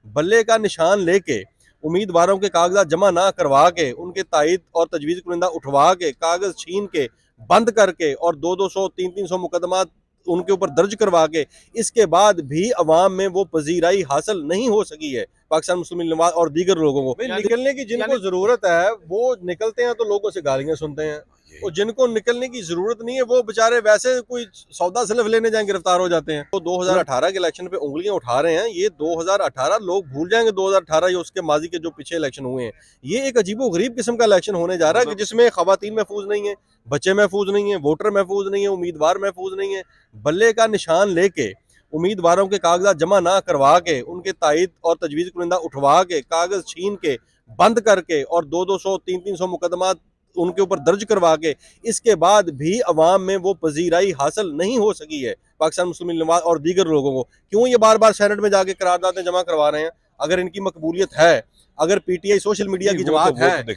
बल्ले का निशान लेके उम्मीदवारों के कागजात जमा ना करवा के, उनके तायद और तजवीज़ कुरिंदा उठवा के, कागज छीन के, बंद करके और 200-200 300-300 मुकदमा उनके ऊपर दर्ज करवा के, इसके बाद भी अवाम में वो पजीराई हासिल नहीं हो सकी है पाकिस्तान मुस्लिम लीग नवाज और दीगर लोगों को। निकलने की जिनको जरूरत है वो निकलते हैं तो लोगों से गालियां सुनते हैं, और जिनको निकलने की जरूरत नहीं है वो बेचारे वैसे कोई सौदा सिर्फ लेने जाए गिरफ्तार हो जाते हैं। तो 2018 के इलेक्शन पे उंगलियां उठा रहे हैं, ये 2018 लोग भूल जाएंगे 2018 या उसके माजी के जो पीछे इलेक्शन हुए हैं। ये एक अजीबो गरीब किस्म का इलेक्शन होने जा रहा है कि जिसमें खवातीन महफूज नहीं है, बच्चे महफूज नहीं है, वोटर महफूज नहीं है, उम्मीदवार महफूज नहीं है। बल्ले का निशान लेके उम्मीदवारों के कागजात जमा ना करवा के, उनके तायद और तजवीज़ कुरिंदा उठवा के, कागज छीन के, बंद करके और 200-200 300-300 मुकदमा उनके ऊपर दर्ज करवा के, इसके बाद भी अवाम में वो पजीराई हासिल नहीं हो सकी है पाकिस्तान मुस्लिम लीग नवाज और दीगर लोगों को। क्यों ये बार बार सेनेट में जाके करारदादें जमा करवा रहे हैं? अगर इनकी मकबूलियत है, अगर पीटीआई सोशल मीडिया की जमात है, नहीं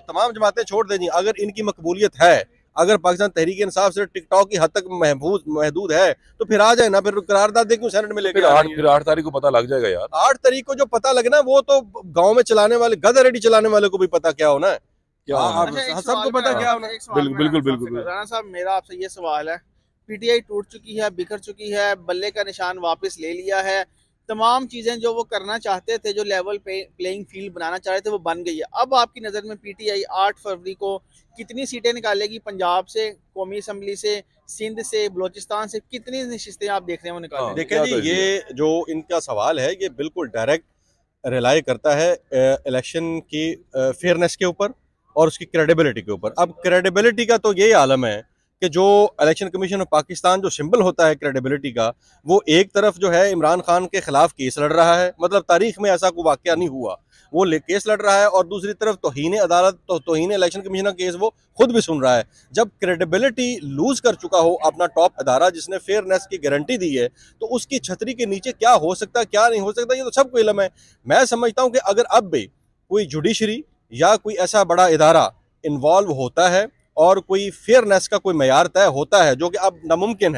तमाम जमातें छोड़ दें, अगर इनकी मकबूलियत है, अगर पाकिस्तान तहरीक इंसाफ से टिकटॉक की हद तक महदूद है तो फिर आ जाए ना, फिर करारदाद क्यों सेनेट में लेकर? फिर 8 तारीख को पता लग जाएगा यार। 8 तारीख को जो पता लगना वो तो गांव में चलाने वाले गधा रेडी चलाने वाले को भी पता क्या होना है, सबको पता क्या होना। बिल्कुल बिल्कुल। राणा साहब मेरा आपसे ये सवाल है, पीटीआई टूट चुकी है, बिखर चुकी है, बल्ले का निशान वापस ले लिया है, तमाम चीजें जो वो करना चाहते थे, जो लेवल प्लेइंग फील्ड बनाना चाह रहे थे, वो बन गई है। अब आपकी नज़र में पीटीआई 8 फरवरी को कितनी सीटें निकालेगी? पंजाब से, कौमी असम्बली से, सिंध से, बलोचिस्तान से कितनी नशिस्तें आप देख रहे हैं वो निकालेंगे? देखें जी, ये जो इनका सवाल है ये बिल्कुल डायरेक्ट रिलाई करता है इलेक्शन की फेयरनेस के ऊपर और उसकी क्रेडिबिलिटी के ऊपर। अब क्रेडिबिलिटी का तो यही आलम है कि जो इलेक्शन कमीशन ऑफ पाकिस्तान जो सिंबल होता है क्रेडिबिलिटी का, वो एक तरफ जो है इमरान खान के खिलाफ केस लड़ रहा है, मतलब तारीख में ऐसा कोई वाकया नहीं हुआ, वो केस लड़ रहा है, और दूसरी तरफ तौहीन अदालत तो तौहीन इलेक्शन कमीशन का केस वो खुद भी सुन रहा है। जब क्रेडिबिलिटी लूज कर चुका हो अपना टॉप अदारा जिसने फेयरनेस की गारंटी दी है, तो उसकी छतरी के नीचे क्या हो सकता क्या नहीं हो सकता ये तो सबको इल्म है। मैं समझता हूँ कि अगर अब भी कोई जुडिशरी या कोई ऐसा बड़ा इदारा इन्वॉल्व होता है और कोई फेयरनेस का कोई मयार तय होता है, जो कि अब नामुमकिन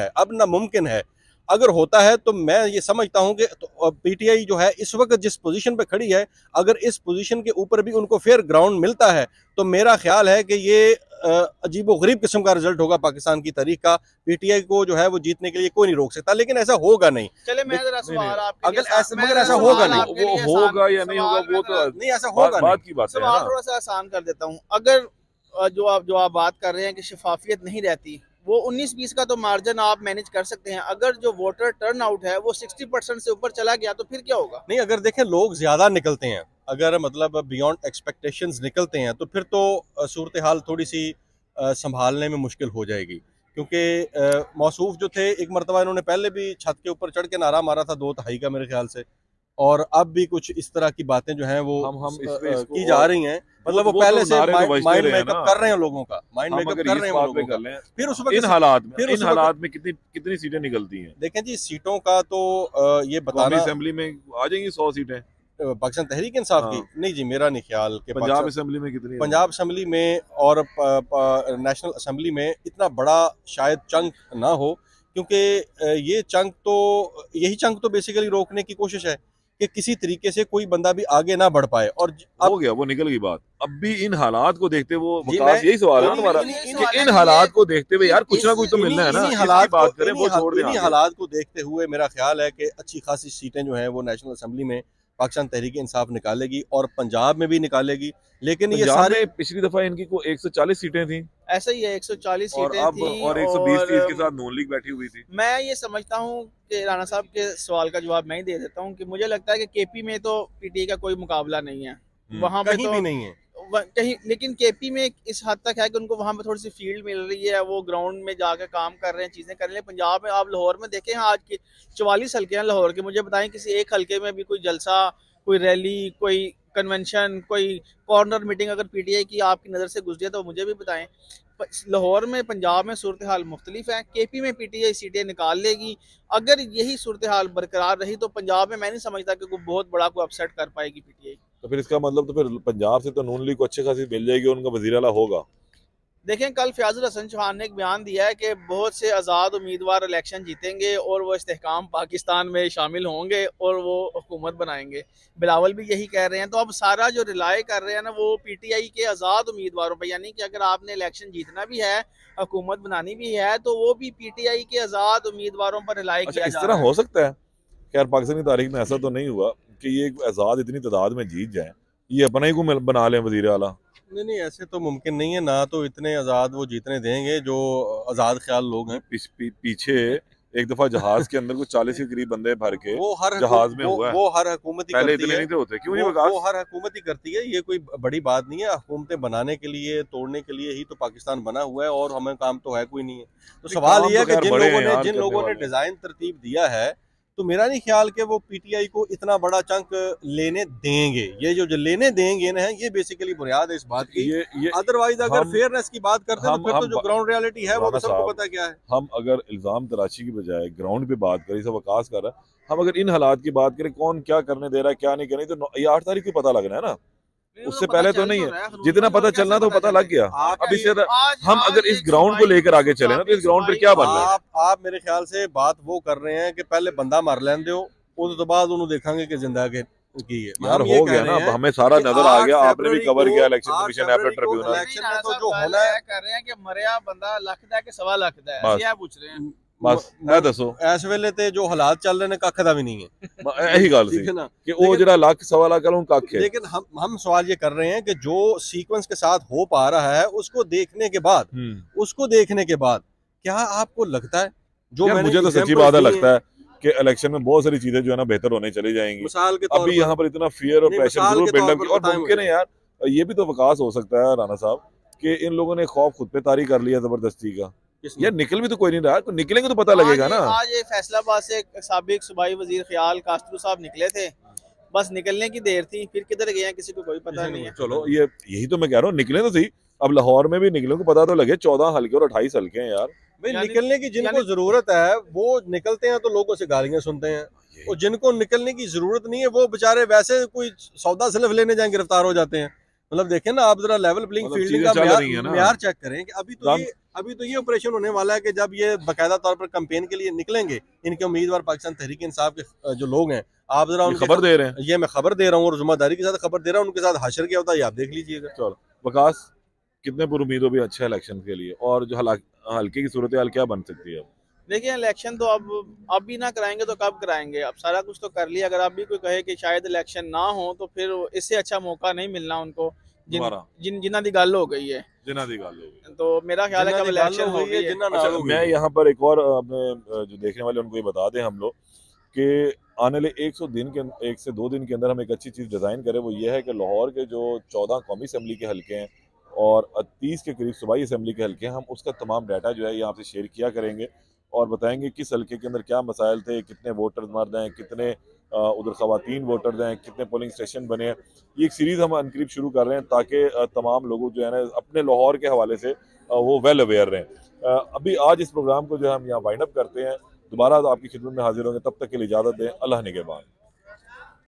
है, अगर होता है तो मैं ये समझता हूं कि पीटीआई जो है इस वक्त जिस पोजीशन पे खड़ी है, अगर इस पोजीशन के ऊपर भी उनको फेयर ग्राउंड मिलता है तो मेरा ख्याल है कि ये अजीबो गरीब किस्म का रिजल्ट होगा पाकिस्तान की तारीख का। पीटीआई को जो है वो जीतने के लिए कोई नहीं रोक सकता, लेकिन ऐसा होगा नहीं। चले मैं जरा सवाल आपके अगर ऐसा होगा नहीं, वो होगा या नहीं होगा वो तो नहीं, ऐसा होगा बात की बात है। सवाल थोड़ा सा आसान कर देता हूँ। अगर जो आप बात कर रहे हैं कि शफाफियत नहीं रहती, वो 19-20 का तो मार्जिन आप मैनेज कर सकते हैं, अगर जो वोटर टर्न आउट है वो 60% से ऊपर चला गया तो फिर क्या होगा? नहीं, अगर देखें लोग ज्यादा निकलते हैं, अगर मतलब बियॉन्ड एक्सपेक्टेशंस निकलते हैं, तो फिर तो सूरत हाल थोड़ी सी संभालने में मुश्किल हो जाएगी, क्योंकि मौसूफ जो थे एक मरतबा इन्होंने पहले भी छत के ऊपर चढ़ के नारा मारा था 2 तिहाई का मेरे ख्याल से, और अब भी कुछ इस तरह की बातें जो हैं वो हम की जा रही हैं, मतलब वो पहले से माइंड मेकअप कर रहे हैं लोगों का, माइंड मेकअप कर रहे हैं लोगों का। फिर उस वक्त इन हालात में कितनी सीटें निकलती हैं? देखें जी, सीटों का तो ये बताना, असेंबली में आ जाएंगी 100 सीटें पाकिस्तान तहरीक इंसाफ की, नहीं जी मेरा नहीं ख्याल कि पंजाब असेंबली में कितनी, पंजाब असेंबली में और नेशनल असेंबली में इतना बड़ा शायद चंक ना हो, क्योंकि ये चंक तो बेसिकली रोकने की कोशिश है कि किसी तरीके से कोई बंदा भी आगे ना बढ़ पाए। और हो गया, वो निकल गई बात। अब भी इन हालात को देखते हुए यही सवाल है हमारा कि इन हालात को देखते हुए यार कुछ ना कुछ तो मिलना है ना, हालात बात करें वो छोड़ दें। हालात को देखते हुए मेरा ख्याल है कि अच्छी खासी सीटें जो हैं वो नेशनल असेंबली में पाकिस्तान तहरीक इंसाफ निकालेगी और पंजाब में भी निकालेगी, लेकिन ये सारे पिछली दफा इनकी को 140 सीटें थी, ऐसा ही है 140 सीटें थी और 120 थी, इसके साथ नून लीग बैठी हुई थी। मैं ये समझता हूँ कि राणा साहब के सवाल का जवाब मैं ही दे देता हूँ कि मुझे लगता है कि केपी में तो पीटीआई का कोई मुकाबला नहीं है, वहाँ पे तो भी नहीं है कहीं, लेकिन केपी में इस हद तक है कि उनको वहाँ पे थोड़ी सी फील्ड मिल रही है, वो ग्राउंड में जाकर काम कर रहे हैं, चीजें कर रहे हैं। पंजाब में आप लाहौर में देखें, आज के 44 हल्के हैं लाहौर के, मुझे बताएं किसी एक हल्के में भी कोई जलसा, कोई रैली, कोई कन्वेंशन, कोई कॉर्नर मीटिंग अगर पीटीआई की आपकी नज़र से गुजरी है तो मुझे भी बताएं। लाहौर में, पंजाब में सूरत हाल मुख्तलिफ है, केपी में पीटीआई सीटें निकाल लेगी। अगर यही सूरत हाल बरकरार रही तो पंजाब में मैं नहीं समझता कि कोई बहुत बड़ा कोई अपसेट कर पाएगी पीटीआई। तो फिर इसका मतलब तो फिर पंजाब से तो नून लीग को अच्छी खासी मिल जाएगी, उनका वज़ीर आला होगा। देखें, कल फयाजुल हसन चौहान ने एक बयान दिया है कि बहुत से आज़ाद उम्मीदवार इलेक्शन जीतेंगे और वो इस्तेहकाम पाकिस्तान में शामिल होंगे और वो हुकूमत बनाएंगे। बिलावल भी यही कह रहे हैं। तो अब सारा जो रिलाई कर रहे हैं ना वो PTI के आज़ाद उम्मीदवारों पर, यानी कि अगर आपने इलेक्शन जीतना भी है, हुकूमत बनानी भी है, तो वो भी PTI के आज़ाद उम्मीदवारों पर रिलाई किया इस जा तरह रहा हो सकता है? खैर पाकिस्तानी तारीख में ऐसा तो नहीं हुआ कि ये आज़ाद इतनी तादाद में जीत जाए, ये अपना ही को बना लें वजीर आला। नहीं नहीं, ऐसे तो मुमकिन नहीं है ना। तो इतने आज़ाद वो जीतने देंगे जो आज़ाद ख्याल लोग हैं। पीछे एक दफा जहाज के अंदर कुछ 40 के करीब बंदे भर के वो हर जहाज में हुआ है। वो हर हुकूमत ही पहले करती इतने है। नहीं थे होते, क्यों नहीं वो हर हुकूमत ही करती है। ये कोई बड़ी बात नहीं है। हुकूमतें बनाने के लिए, तोड़ने के लिए ही तो पाकिस्तान बना हुआ है, और हमें काम तो है कोई नहीं है। तो सवाल ये है कि जिन लोगों ने डिजाइन तरतीब दिया है, तो मेरा नहीं ख्याल कि वो PTI को इतना बड़ा चंक लेने देंगे। ये जो लेने देंगे ना, ये बेसिकली बुनियाद है इस बात की। अदरवाइज अगर फेयरनेस की बात करते हैं तो फिर तो जो ग्राउंड रियलिटी है वो तो सबको पता क्या है। हम अगर इल्जाम तराशी की बजाय ग्राउंड पे बात करें, सब वकास कर रहा है, हम अगर इन हालात की बात करें, कौन क्या करने दे रहा है क्या नहीं करने, तो ये 8 तारीख को पता लगना है ना, उससे पहले तो नहीं है। जितना पता चलना तो पता लग गया। अब इससे हम अगर इस ग्राउंड को लेकर आगे चले ना, तो इस ग्राउंड पर क्या बन रहा है? आप मेरे ख्याल से बात वो कर रहे हैं कि पहले बंदा मार लें दो, उसके बाद उन्होंने देखेंगे कि जिंदा के की है। यार हो गया ना, हमें सारा नजर आ गया, आपने भी कवर किया election commission appellate tribunal. Election में तो जो होना है कर रहे हैं कि मरिया बंदा लख दा के सवा लख दा है, ऐसे पूछ रहे हैं। बस मैं दसो इस वेले ते जो हालात चल रहे ने कख दा भी नहीं है। यही गल सी कि वो जेड़ा लाख सवा लाख वालों कख है। लेकिन हम सवाल ये कर रहे हैं कि जो सीक्वेंस के साथ हो पा रहा है, उसको देखने के बाद क्या आपको लगता है, जो मुझे तो सच्ची बात लगता है कि इलेक्शन में बहुत सारी चीजें जो है ना बेहतर होने चली जाएंगी। मिसाल के अभी यहाँ पर इतना फियर और प्रेशर जरूर बिल्डअप किया, और मुमकिन है यार ये भी तो वकास हो सकता है राना साहब कि इन लोगों ने खौफ खुद पे तारी कर लिया जबरदस्ती का। यार निकल भी तो कोई नहीं रहा, तो निकलेंगे तो पता लगेगा ना। आज ये फैसलाबाद से साबिक सूबाई वजीर ख्याल कास्तरू साहब निकले थे, बस निकलने की देर थी, फिर किधर गए हैं किसी को कोई पता नहीं है। चलो यही तो मैं कह रहा हूँ, निकले तो सही। अब लाहौर में भी निकले को पता तो लगे, 14 हल्के और 28 हल्के हैं यार। भाई निकलने की जिनको जरूरत है वो निकलते हैं, तो लोगों से गालियां सुनते हैं। और जिनको निकलने की जरूरत नहीं है वो बेचारे वैसे कोई सौदा सलफ लेने जाए गिरफ्तार हो जाते हैं। मतलब देखें ना, आप जरा लेवल प्लेइंग फील्डिंग का म्यार चेक करें कि अभी तो ये ऑपरेशन होने वाला है कि जब ये बाकायदा तौर पर कैंपेन के लिए निकलेंगे, इनके उम्मीदवार पाकिस्तान तहरीक इंसाफ के जो लोग हैं, आप जरा उनकी खबर दे रहे हैं। ये मैं खबर दे रहा हूँ और जिम्मेदारी के साथ खबर दे रहा हूँ, उनके साथ हाशर क्या होता है ये आप देख लीजिएगा। चलो वकास, कितने पर उम्मीद हो भी अच्छा इलेक्शन के लिए, और जो हल्के की सूरत हाल क्या बन सकती है? देखिए इलेक्शन तो अब भी ना कराएंगे तो कब कराएंगे? अब सारा कुछ तो कर लिया। अगर अब भी कोई कहे कि शायद इलेक्शन ना हो तो फिर इससे अच्छा मौका नहीं मिलना उनको, जिन्ना दी गल हो गई है। तो मेरा ख्याल है कि इलेक्शन हो गई है। अच्छा, मैं यहाँ पर एक और अपने जो देखने वाले उनको ये बता दें हम लोग कि आने वाले 1 से 2 दिन के अंदर हम एक अच्छी चीज़ डिज़ाइन करें। वो ये है कि लाहौर के जो 14 कौमी असम्बली के हल्के हैं और 30 के करीब सूबाई असम्बली के हल्के हैं, हम उसका तमाम डाटा जो है यहाँ से शेयर किया करेंगे और बताएंगे किस हल्के के अंदर क्या मसाइल थे, कितने वोटर्स मर्द हैं, कितने उधर ख़वातीन वोटर्स हैं, कितने पोलिंग स्टेशन बने हैं। ये एक सीरीज़ हम अनकरीब शुरू कर रहे हैं ताकि तमाम लोगों जो है ना अपने लाहौर के हवाले से वो वेल अवेयर रहें। अभी आज इस प्रोग्राम को जो है हम यहाँ वाइंड अप करते हैं। दोबारा तो आपकी खिदमत में हाजिर होंगे, तब तक के लिए इजाज़त दें। अल्लाह निगहबान।